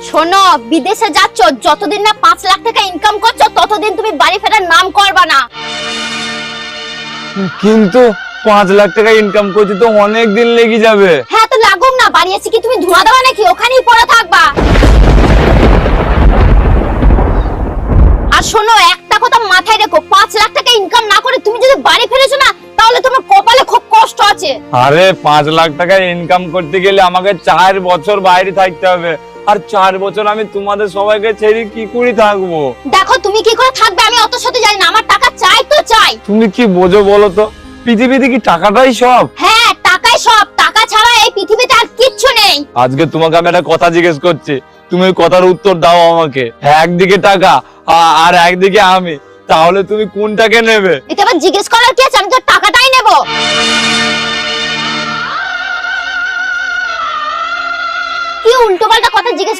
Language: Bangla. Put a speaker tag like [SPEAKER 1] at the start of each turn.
[SPEAKER 1] শোনো, বিদেশে যাচ্ছ, যতদিন না 5 লাখ টাকা ইনকাম করছো ততদিন তুমি বাড়ি ফেরার নাম করবা না।
[SPEAKER 2] কিন্তু 5 লাখ টাকা ইনকাম করতে তো অনেক দিন লেগে যাবে।
[SPEAKER 1] হ্যাঁ তো লাগুক না, বাড়ি এসে কি তুমি ধোঁয়া দেওয়া নাকি? ওখানেই পড়ে থাকবা। আর শোনো, একটা কথা মাথায় রেখো, 5 লাখ টাকা ইনকাম না করে তুমি যদি বাড়ি ফিরেছো না, তাহলে তোমার কপালে খুব কষ্ট আছে।
[SPEAKER 2] আরে 5 লাখ টাকা ইনকাম করতে গেলে আমাকে 4 বছর বাইরে থাকতে হবে, আর 4 বছর আমি তোমাদের সবাইকে ছেড়ে কি করে থাকবো?
[SPEAKER 1] দেখো, তুমি কি করে থাকবে আমি অত শত জানি না, আমার টাকা চাই তো চাই।
[SPEAKER 2] তুমি কি বোঝো বলো তো? পৃথিবীতে কি টাকাটাই সব?
[SPEAKER 1] হ্যাঁ, টাকাই সব, টাকা ছাড়া এই পৃথিবীতে আর কিচ্ছু নেই।
[SPEAKER 2] আজকে তোমাকে আমি একটা কথা জিজ্ঞেস করছি, তুমি ওই কথার উত্তর দাও আমাকে। একদিকে টাকা আর একদিকে আমি, তাহলে তুমি কোনটাকে নেবে?
[SPEAKER 1] এটা আবার জিজ্ঞেস করার কি আছে? আমি তো টাকাটাই নেব। কি উল্টোপাল্টা কথা জিজ্ঞেস